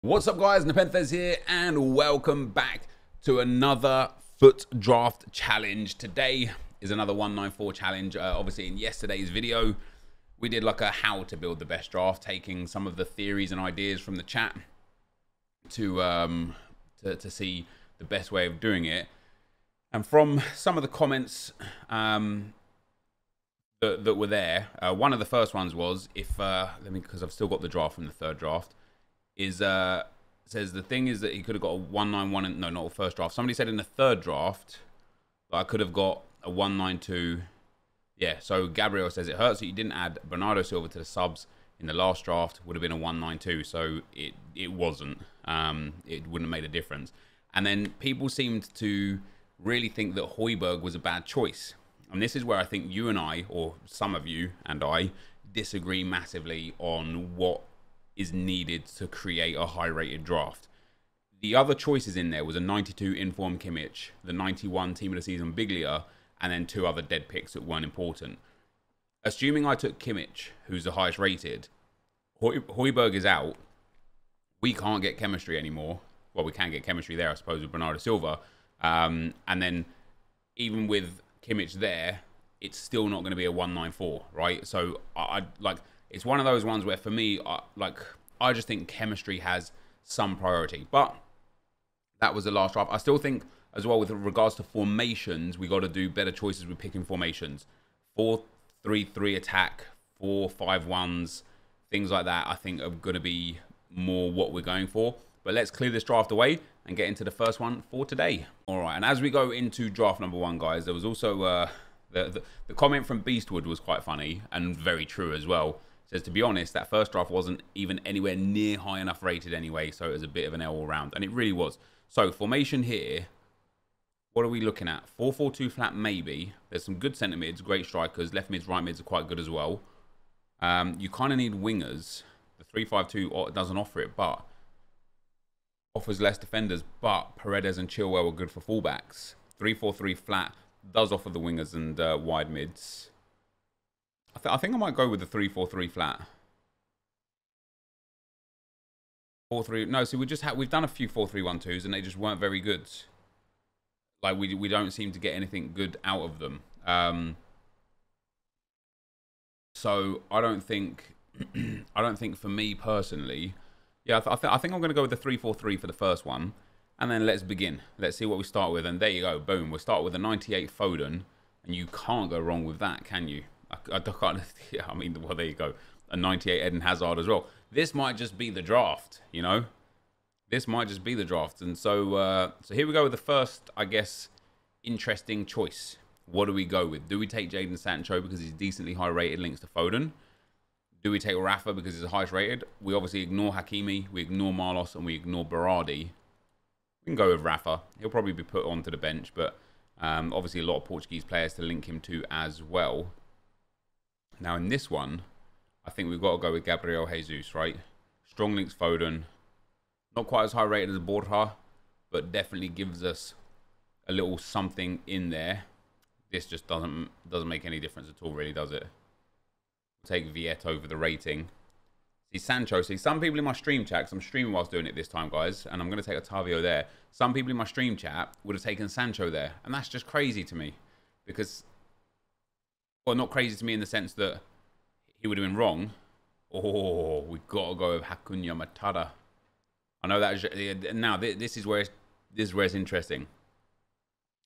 What's up, guys? Nepenthes here, and welcome back to another FUT Draft challenge. Today is another 194 challenge. Obviously, in yesterday's video, we did like a how to build the best draft, taking some of the theories and ideas from the chat to see the best way of doing it. And from some of the comments that were there, one of the first ones was, because I've still got the draft from the third draft, says the thing is that he could have got a 191 and no, not a first draft. Somebody said in the third draft that I could have got a 192. Yeah, so Gabriel says it hurts that you didn't add Bernardo Silva to the subs in the last draft. Would have been a 192, so it wasn't. It wouldn't have made a difference. And then people seemed to really think that Højbjerg was a bad choice. And this is where I think you and I, or some of you and I, disagree massively on what is needed to create a high-rated draft. The other choices in there was a 92 informed Kimmich, the 91 team of the season Biglia, and then two other dead picks that weren't important. Assuming I took Kimmich, who's the highest rated, Højbjerg is out. We can't get chemistry anymore. Well, we can get chemistry there, I suppose, with Bernardo Silva. And then even with Kimmich there, it's still not going to be a 194, right? So I like, it's one of those ones where for me, I just think chemistry has some priority. But that was the last draft. I still think as well with regards to formations, we got to do better choices with picking formations. 4-3-3 attack, 4-5-1s, things like that, I think are going to be more what we're going for. But let's clear this draft away and get into the first one for today. All right, and as we go into draft number one, guys, there was also the comment from Beastwood was quite funny and very true as well. It says, to be honest, that first draft wasn't even anywhere near high enough rated anyway, so it was a bit of an L all round, and it really was. So formation here, what are we looking at? 4-4-2 flat maybe. There's some good centre mids, great strikers. Left mids, right mids are quite good as well. You kind of need wingers. The 3-5-2 doesn't offer it, but offers less defenders, but Paredes and Chilwell are good for fullbacks. 3-4-3 flat does offer the wingers and wide mids. I think I might go with the 3-4-3 flat. 4-3. No, see, we've done a few 4-3-1-2s and they just weren't very good. Like we don't seem to get anything good out of them. So I don't think for me personally. Yeah, I think I'm going to go with the 3-4-3 for the first one. And then let's begin. Let's see what we start with. And there you go. Boom. We'll start with a 98 Foden. And you can't go wrong with that, can you? I can't. Yeah, I mean, well, there you go. A 98 Eden Hazard as well. This might just be the draft, you know? This might just be the draft. And so here we go with the first, I guess, interesting choice. What do we go with? Do we take Jadon Sancho because he's decently high rated, links to Foden? Do we take Rafa because he's the highest rated? We obviously ignore Hakimi, we ignore Marlos, and we ignore Berardi. We can go with Rafa. He'll probably be put onto the bench, but obviously a lot of Portuguese players to link him to as well. Now in this one, I think we've got to go with Gabriel Jesus, right? Strong links Foden. Not quite as high rated as Borja, but definitely gives us a little something in there. This just doesn't make any difference at all, really, does it? Take Viet over the rating. See, Sancho. See, some people in my stream chat, 'cause I'm streaming whilst doing it this time, guys, and I'm going to take Otavio there. Some people in my stream chat would have taken Sancho there, and that's just crazy to me. Because, well, not crazy to me in the sense that he would have been wrong. Oh, we've got to go with Hakunya Matata. I know that. Now, this is where it's interesting.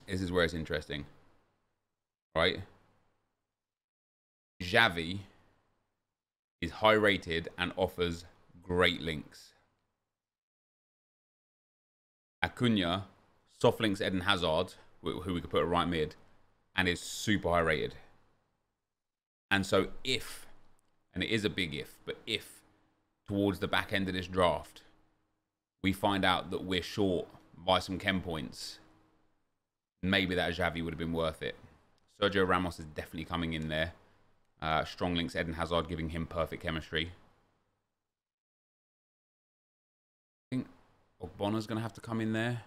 This is where it's interesting. Right? Xavi is high rated and offers great links. Acuna soft links Eden Hazard, who we could put at right mid, and is super high rated. And so if, and it is a big if, but if towards the back end of this draft, we find out that we're short by some chem points, maybe that Xavi would have been worth it. Sergio Ramos is definitely coming in there. Strong links Eden Hazard, giving him perfect chemistry. I think Ogbonna's going to have to come in there.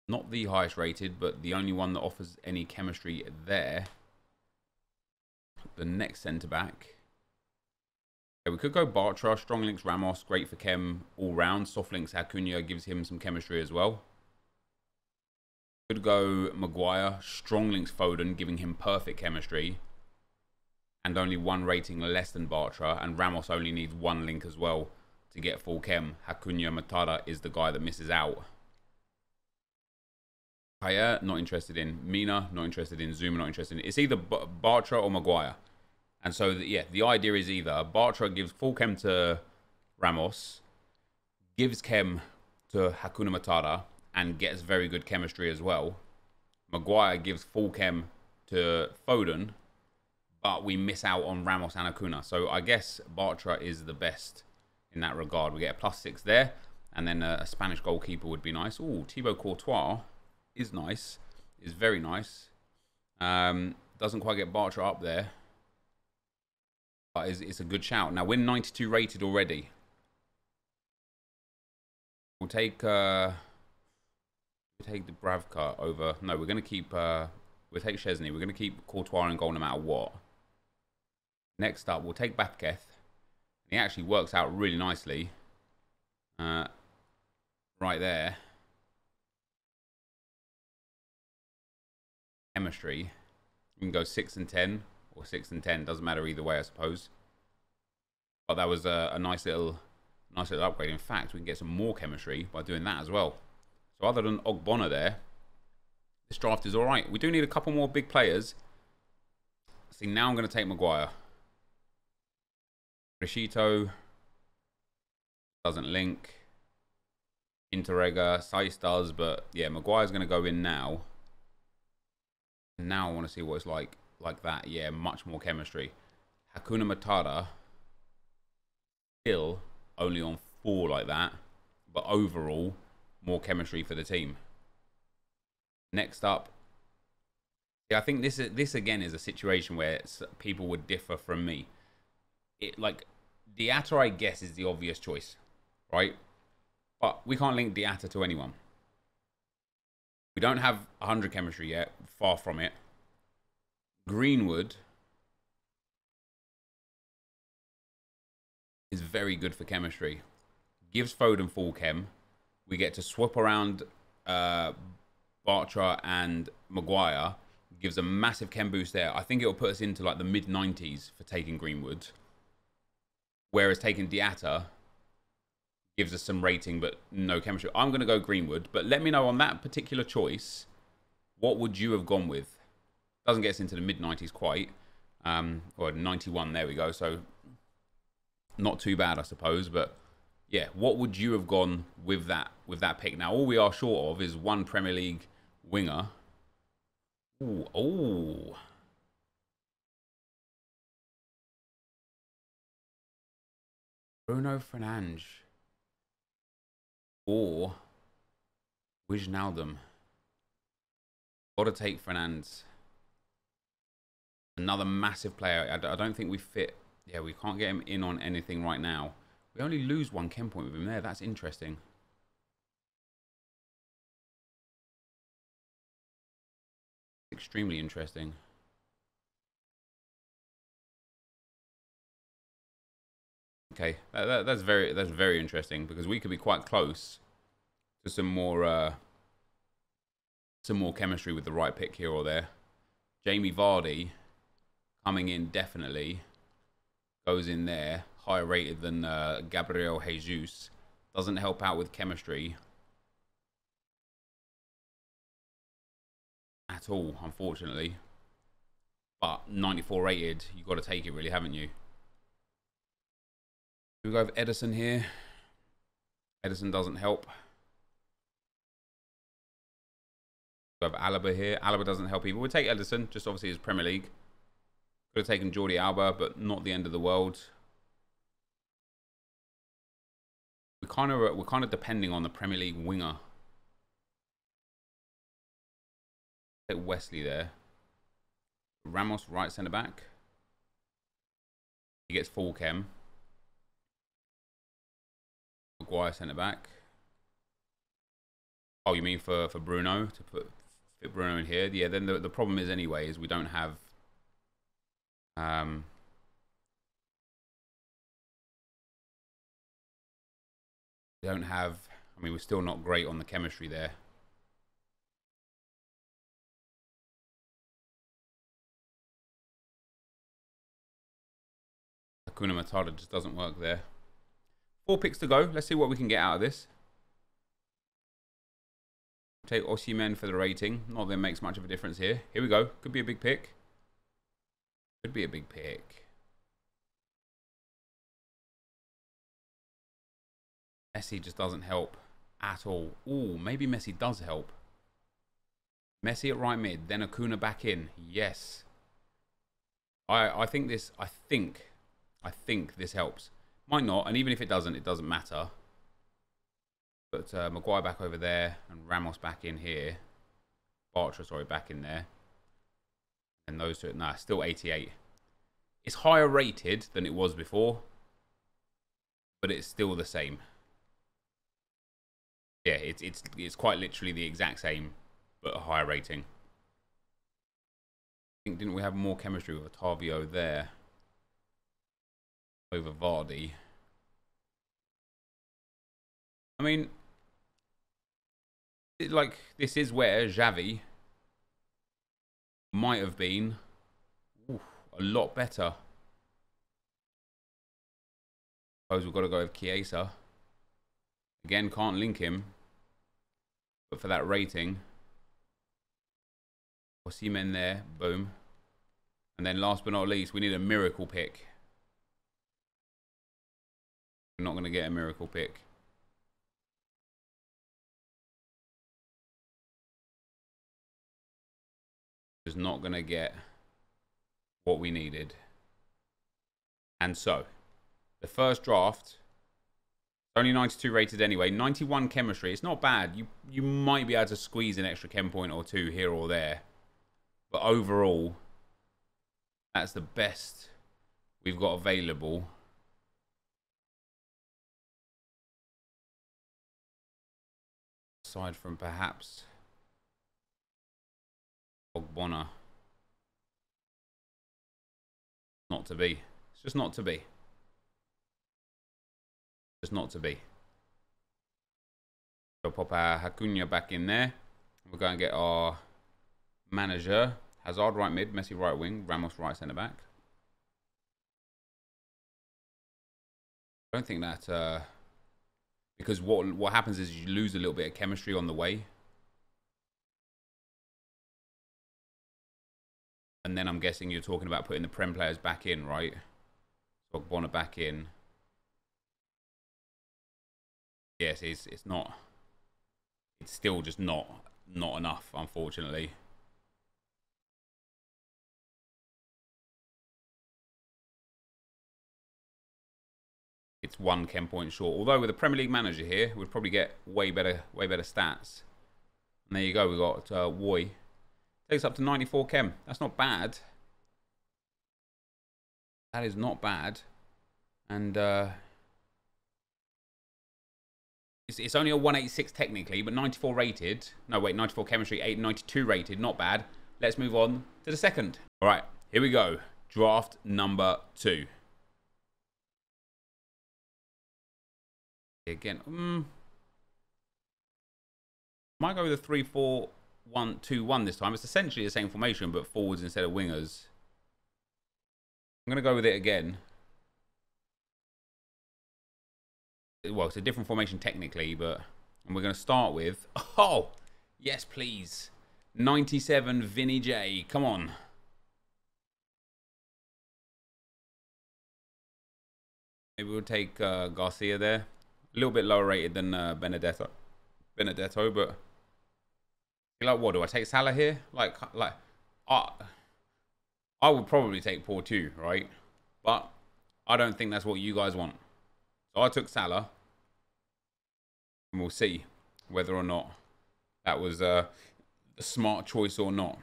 Not the highest rated, but the only one that offers any chemistry there. The next centre-back Okay, we could go Bartra. Strong links Ramos. Great for chem all round. Soft links Acuna. Gives him some chemistry as well. Could go Maguire. Strong links Foden. Giving him perfect chemistry. And only one rating less than Bartra. And Ramos only needs one link as well to get full chem. Acuna Matata is the guy that misses out. Kaya, not interested in. Mina, not interested in. Zuma, not interested in. It's either Bartra or Maguire. And so, yeah, the idea is either Bartra gives full chem to Ramos, gives chem to Hakuna Matata, and gets very good chemistry as well. Maguire gives full chem to Foden, but we miss out on Ramos and Acuna. So I guess Bartra is the best in that regard. We get a +6 there, and then a Spanish goalkeeper would be nice. Ooh, Thibaut Courtois is nice, is very nice. Doesn't quite get Bartra up there, but it's a good shout. Now we're 92 rated already. We'll take the Bravka over. No, we're gonna keep. We'll take Chesney. We're gonna keep Courtois in goal no matter what. Next up, we'll take Batketh. He actually works out really nicely. Right there. Chemistry. You can go 6 and 10 or 6 and 10. Doesn't matter either way, I suppose. But that was a nice little upgrade. In fact, we can get some more chemistry by doing that as well. So other than Ogbonna there, this draft is all right. We do need a couple more big players. See, now I'm going to take Maguire. Rishito doesn't link. Interrega, Saiz does, but yeah, Maguire's going to go in now. And now I want to see what it's like that. Yeah, much more chemistry. Hakuna Matata still only on 4 like that, but overall more chemistry for the team. Next up, yeah, I think this again is a situation where people would differ from me. Like Diatta, I guess, is the obvious choice, right? But we can't link Diatta to anyone. We don't have 100 chemistry yet, far from it. Greenwood is very good for chemistry. Gives Foden full chem. We get to swap around Bartra and Maguire. Gives a massive chem boost there. I think it will put us into like the mid-90s for taking Greenwood. Whereas taking Diatta gives us some rating, but no chemistry. I'm going to go Greenwood, but let me know on that particular choice, what would you have gone with? Doesn't get us into the mid-90s quite. Or 91, there we go. So not too bad, I suppose. But yeah, what would you have gone with that pick? Now, all we are short of is one Premier League winger. Ooh, oh. Bruno Fernandes. Or Wijnaldum. Got to take Fernandes. Another massive player. I don't think we fit. Yeah, we can't get him in on anything right now. We only lose 1 chem point with him there. That's interesting. Extremely interesting. Okay, that's very interesting, because we could be quite close to some more chemistry with the right pick here or there. Jamie Vardy coming in definitely goes in there, higher rated than Gabriel Jesus. Doesn't help out with chemistry at all, unfortunately. But 94 rated, you've got to take it, really, haven't you? We go with Edison here. Edison doesn't help. We have Alaba here. Alaba doesn't help either. We'll take Edison, just obviously his Premier League. Could have taken Jordi Alba, but not the end of the world. We're kind of depending on the Premier League winger. Take Wesley there. Ramos, right centre back. He gets full chem. Maguire centre back. Oh, you mean for Bruno to fit Bruno in here? Yeah. Then the problem is anyway is we don't have We don't have... I mean, we're still not great on the chemistry there. Hakuna Matata just doesn't work there. 4 picks to go. Let's see what we can get out of this. Take Osimhen for the rating. Not that it makes much of a difference here. Here we go. Could be a big pick. Could be a big pick. Messi just doesn't help at all. Ooh, maybe Messi does help. Messi at right mid, then Acuna back in. Yes. I think this helps. Might not, and even if it doesn't matter. But Maguire back over there and Ramos back in here. Bartra, sorry, back in there. And those two, nah, still 88. It's higher rated than it was before, but it's still the same. Yeah, it's quite literally the exact same, but a higher rating. I think, didn't we have more chemistry with Otavio there over Vardy? I mean, like, this is where Xavi might have been a lot better. Suppose we've got to go with Chiesa. Again, can't link him. But for that rating, Osimhen there, boom. And then last but not least, we need a miracle pick. We're not going to get a miracle pick. Just not going to get what we needed. And so, the first draft, only 92 rated anyway, 91 chemistry. It's not bad. You might be able to squeeze an extra chem point or two here or there. But overall, that's the best we've got available. Aside from perhaps Ogbonna. Not to be. It's just not to be. Just not to be. So pop our Acuna back in there. We're going to get our manager. Hazard right mid, Messi right wing, Ramos right centre back. I don't think that... because what happens is you lose a little bit of chemistry on the way. And then I'm guessing you're talking about putting the Prem players back in, right? So Ogbonna back in. Yes, it's not. It's still just not enough, unfortunately. It's 1 chem point short. Although with a Premier League manager here, we'd probably get way better stats. And there you go. We got Woy. Takes up to 94 chem. That's not bad. That is not bad. And it's only a 186 technically, but 94 rated. No, wait, 94 chemistry, 92 rated. Not bad. Let's move on to the second. All right, here we go. Draft number 2. Again, might go with a 3-4-1-2-1 this time. It's essentially the same formation, but forwards instead of wingers. I'm going to go with it again. Well, it's a different formation technically, but... And we're going to start with... Oh! Yes, please. 97 Vinny J. Come on. Maybe we'll take Garcia there. A little bit lower rated than Benedetto, but... Like, what, do I take Salah here? Like I would probably take Porto, right? But I don't think that's what you guys want. So I took Salah. And we'll see whether or not that was a smart choice or not.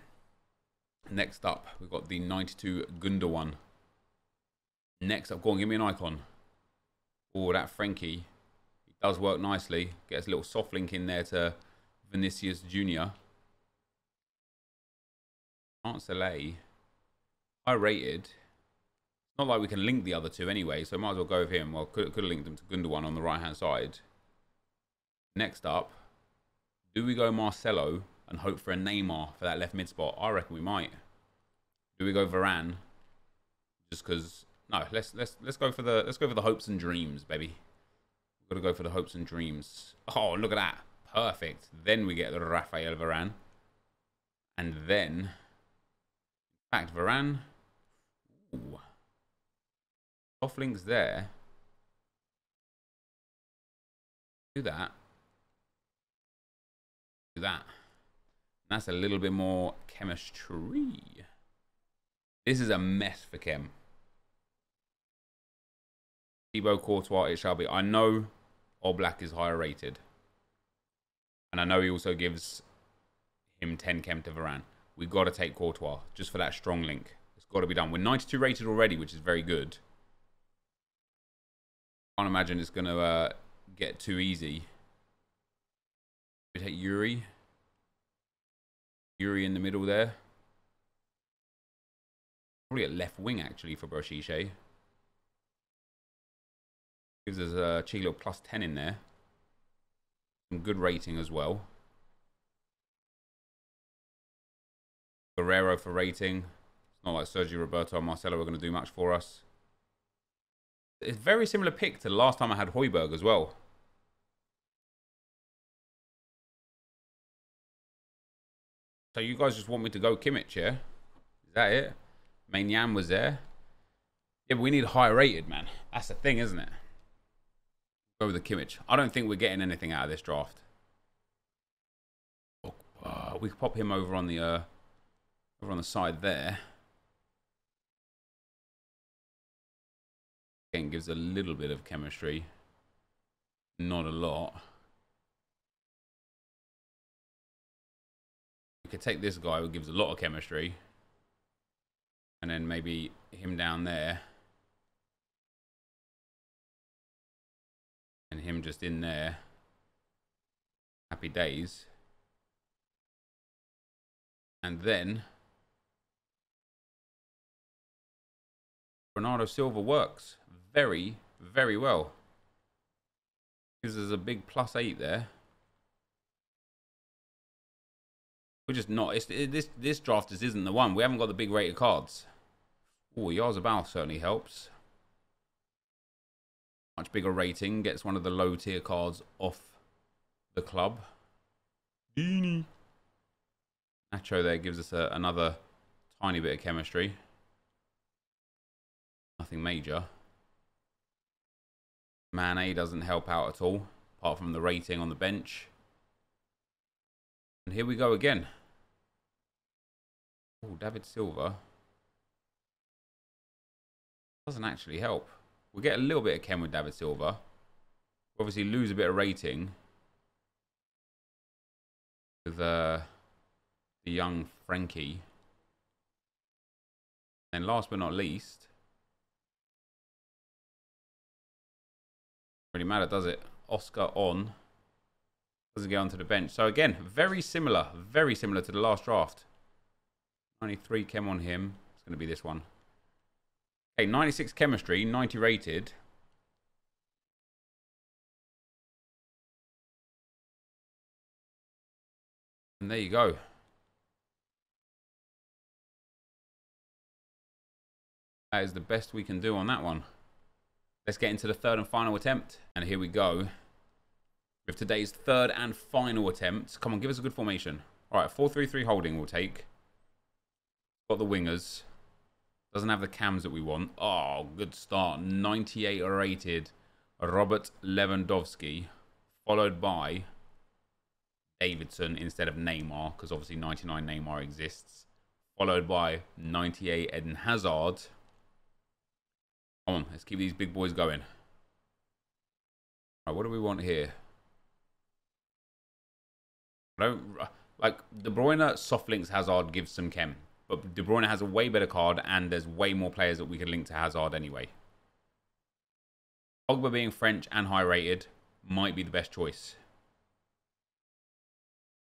Next up, we've got the 92 Gundogan. Next up, go on, give me an icon. Oh, that Frankie. It does work nicely. Gets a little soft link in there to Vinicius Jr. Soleil. High rated. Not like we can link the other two anyway, so might as well go with him. Well, could have linked them to Gundogan on the right-hand side. Next up, do we go Marcelo and hope for a Neymar for that left mid spot? I reckon we might. Do we go Varane? Just because no, let's go for the hopes and dreams, baby. We've got to go for the hopes and dreams. Oh, look at that. Perfect. Then we get the Rafael Varane. And then, in fact, Varane. Ooh. Off links there. Do that. Do that. That's a little bit more chemistry. This is a mess for Chem. Thibaut Courtois, it shall be. I know Oblak is higher rated. And I know he also gives him 10 Chem to Varane. We've got to take Courtois just for that strong link. It's got to be done. We're 92 rated already, which is very good. Can't imagine it's going to get too easy. We take Yuri. Yuri in the middle there. Probably at left wing, actually, for Brashiche. Gives us a cheeky little plus 10 in there. Some good rating as well. Guerrero for rating. It's not like Sergio Roberto and Marcelo are going to do much for us. It's a very similar pick to the last time I had Højbjerg as well. So you guys just want me to go Kimmich, yeah? Is that it? Maignan was there. Yeah, but we need high rated, man. That's the thing, isn't it? Go with the Kimmich. I don't think we're getting anything out of this draft. We could pop him over on the side there. Again, gives a little bit of chemistry. Not a lot. We could take this guy who gives a lot of chemistry. And then maybe him down there. And him just in there. Happy days. And then Bernardo Silva works very, very well. Gives us a big +8 there. We're just not. This draft just isn't the one. We haven't got the big rated cards. Oh, Yarzabal certainly helps. Much bigger rating. Gets one of the low tier cards off the club. Dini. Nacho there gives us another tiny bit of chemistry. Nothing major. Mane doesn't help out at all, apart from the rating on the bench. And here we go again. Oh, David Silva. Doesn't actually help. We'll get a little bit of chem with David Silva. Obviously lose a bit of rating with the young Frankie. And last but not least, really matter, does it? Oscar on. Doesn't get onto the bench. So again, very similar to the last draft. 93 chem on him. It's going to be this one. Okay, 96 chemistry, 90 rated. And there you go. That is the best we can do on that one. Let's get into the third and final attempt. And here we go. With today's third and final attempt. Come on, give us a good formation. All right, 4-3-3 holding we'll take. Got the wingers. Doesn't have the cams that we want. Oh, good start. 98 rated Robert Lewandowski. Followed by Davidson instead of Neymar. Because obviously 99 Neymar exists. Followed by 98 Eden Hazard. Come on, let's keep these big boys going. All right, what do we want here? Like, De Bruyne soft links Hazard, gives some chem. But De Bruyne has a way better card, and there's way more players that we can link to Hazard anyway. Pogba being French and high rated might be the best choice.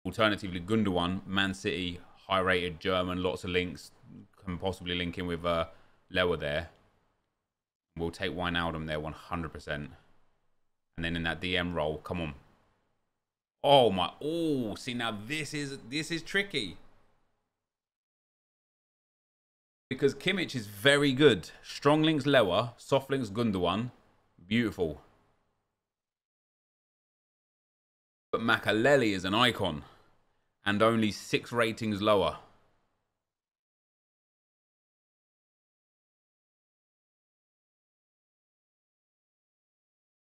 Alternatively, Gundogan, Man City, high rated German, lots of links. Can possibly link in with Lewa there. We'll take Wijnaldum there 100%. And then in that DM role, come on. Oh my, oh, see now this is tricky. Because Kimmich is very good. Strong links lower, soft links Gundogan. Beautiful. But Makaleli is an icon. And only 6 ratings lower.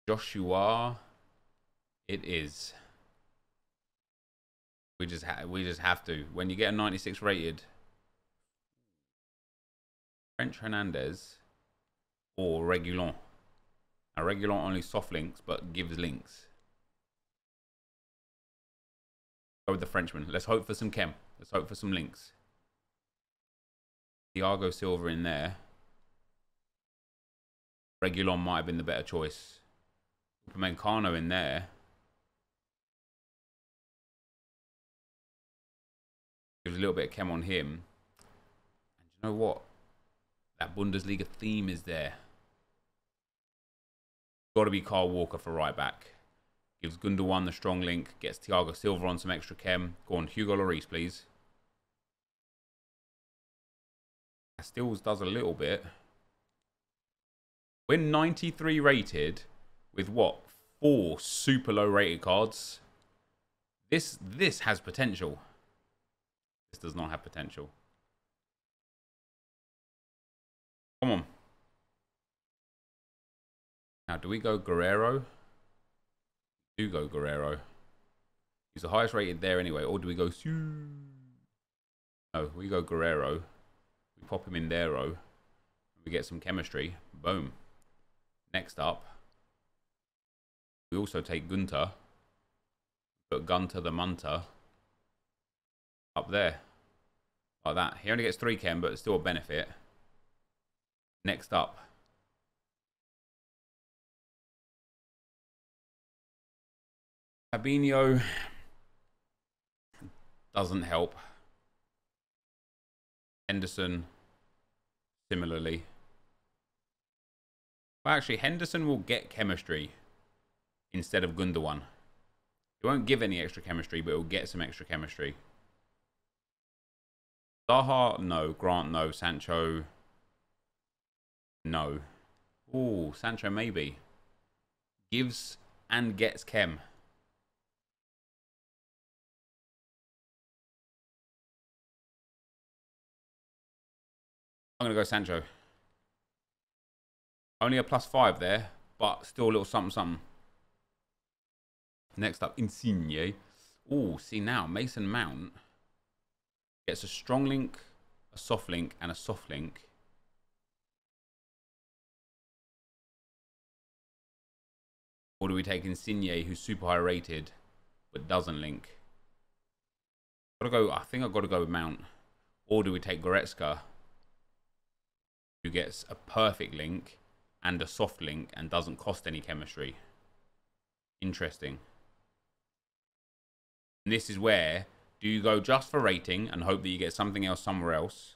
Joshua. It is. We just have to. When you get a 96 rated, French Hernandez or Reguilon. Now Reguilon only soft links but gives links. Go with the Frenchman. Let's hope for some chem. Let's hope for some links. Thiago Silva in there. Reguilon might have been the better choice. Upamecano in there. Gives a little bit of chem on him. And you know what? That Bundesliga theme is there. Got to be Kyle Walker for right back. Gives Gundogan the strong link. Gets Thiago Silva on some extra chem. Go on, Hugo Lloris, please. Stills does a little bit. We're 93 rated with what? 4 super low rated cards. This has potential. This does not have potential. Come on. Now, do we go Guerrero? We do go Guerrero. He's the highest rated there anyway. Or do we go... No, we go Guerrero. We pop him in their row. We get some chemistry. Boom. Next up, we also take Gunter. Put Gunter the Munter up there. Like that. He only gets 3 chem, but it's still a benefit. Next up. Fabinho doesn't help. Henderson, similarly. Well, actually, Henderson will get chemistry instead of Gundogan. It won't give any extra chemistry, but it will get some extra chemistry. Zaha, no. Grant, no. Sancho, no. Ooh, Sancho maybe. Gives and gets chem. I'm going to go Sancho. Only a +5 there, but still a little something, something. Next up, Insigne. Ooh, see now, Mason Mount gets a strong link, a soft link, and a soft link. Or do we take Insigne, who's super high rated, but doesn't link? I think I've got to go with Mount. Or do we take Goretzka, who gets a perfect link and a soft link and doesn't cost any chemistry? Interesting. And this is where, do you go just for rating and hope that you get something else somewhere else?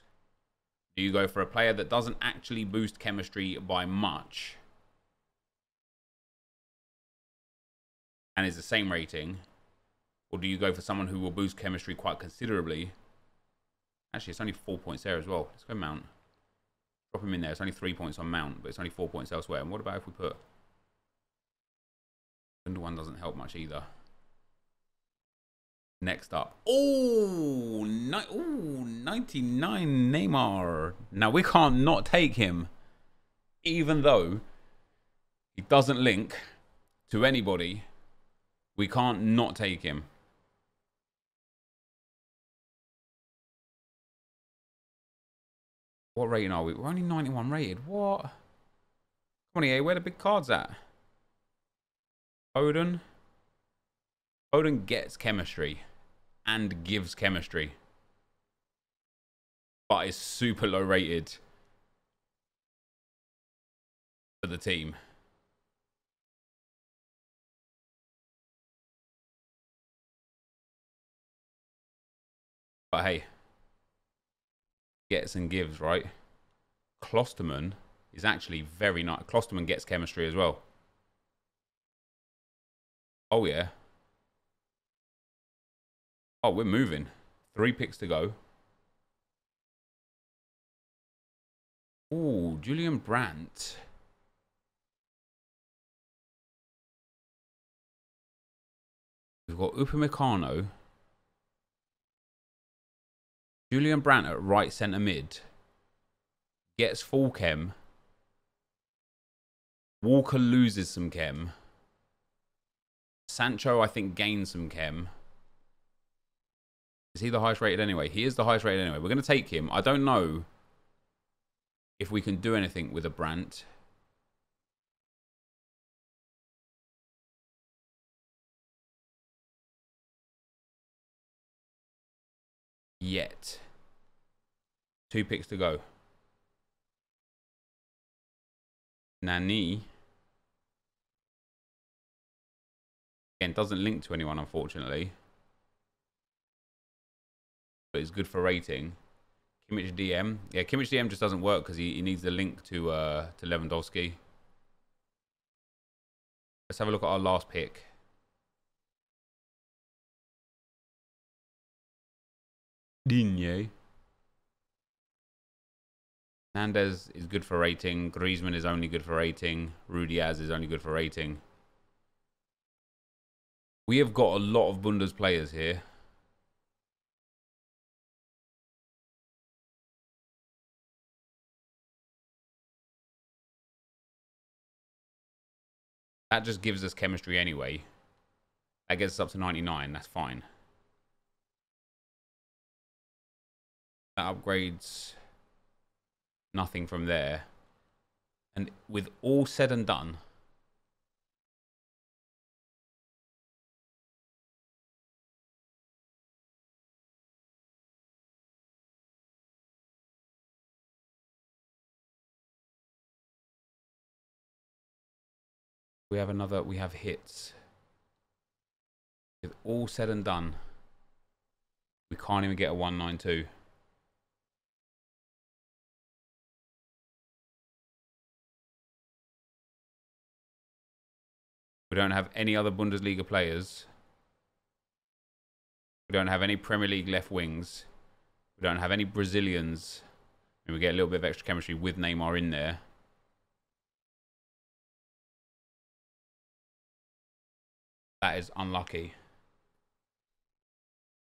Do you go for a player that doesn't actually boost chemistry by much and is the same rating? Or do you go for someone who will boost chemistry quite considerably? Actually, it's only 4 points there as well. Let's go Mount. Drop him in there. It's only 3 points on Mount, but it's only 4 points elsewhere. And what about if we put... Gundogan doesn't help much either. Next up. Oh, 99 Neymar. Now, we can't not take him, even though he doesn't link to anybody. We can't not take him. What rating are we? We're only 91 rated. What? Come on, EA. Where the big cards at? Foden. Foden gets chemistry and gives chemistry, but is super low rated for the team. But hey, gets and gives, right? Klosterman is actually very nice. Klosterman gets chemistry as well. Oh yeah. Oh, we're moving. 3 picks to go. Ooh, Julian Brandt. We've got Upamecano. Julian Brandt at right centre mid. Gets full chem. Walker loses some chem. Sancho, I think, gains some chem. Is he the highest rated anyway? He is the highest rated anyway. We're going to take him. I don't know if we can do anything with a Brandt. Yet. 2 picks to go. Nani. Again, doesn't link to anyone, unfortunately. But it's good for rating. Kimmich DM. Yeah, Kimmich DM just doesn't work because he needs the link to Lewandowski. Let's have a look at our last pick. Digne. Hernandez is good for rating. Griezmann is only good for rating. Rudiaz is only good for rating. We have got a lot of Bundes players here. That just gives us chemistry anyway. That gets us up to 99. That's fine. That upgrades nothing from there. And with all said and done, we have hits. With all said and done, we can't even get a 192. We don't have any other Bundesliga players. We don't have any Premier League left wings. We don't have any Brazilians. And we get a little bit of extra chemistry with Neymar in there. That is unlucky.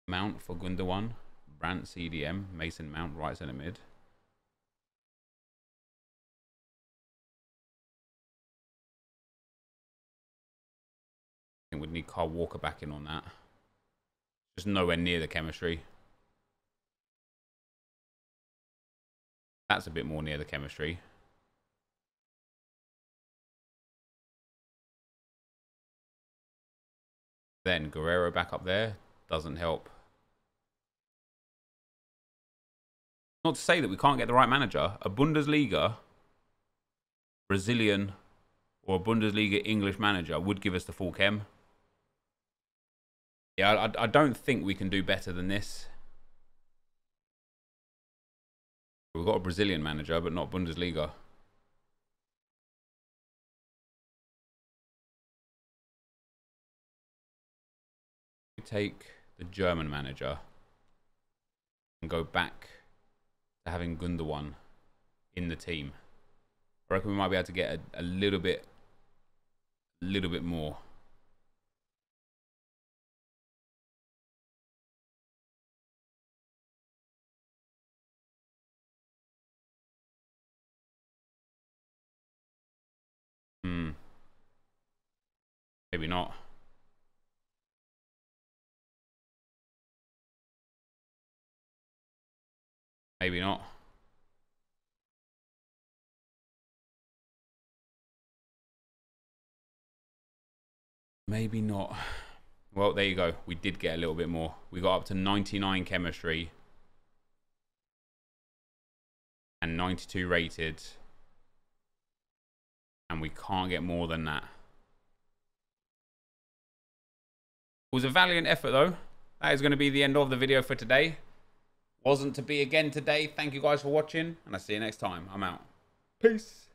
Mount for Gundogan. Brandt CDM. Mason Mount right centre mid. I think we'd need Carl Walker back in on that. Just nowhere near the chemistry. That's a bit more near the chemistry. Then Guerrero back up there doesn't help. Not to say that we can't get the right manager. A Bundesliga Brazilian or a Bundesliga English manager would give us the full chem. Yeah, I don't think we can do better than this. We've got a Brazilian manager, but not Bundesliga. We take the German manager and go back to having Gundogan in the team. I reckon we might be able to get a little bit more. Maybe not. Maybe not. Maybe not. Well, there you go. We did get a little bit more. We got up to 99 chemistry. And 92 rated. And we can't get more than that. It was a valiant effort, though. That is going to be the end of the video for today. Wasn't to be again today. Thank you guys for watching. And I'll see you next time. I'm out. Peace.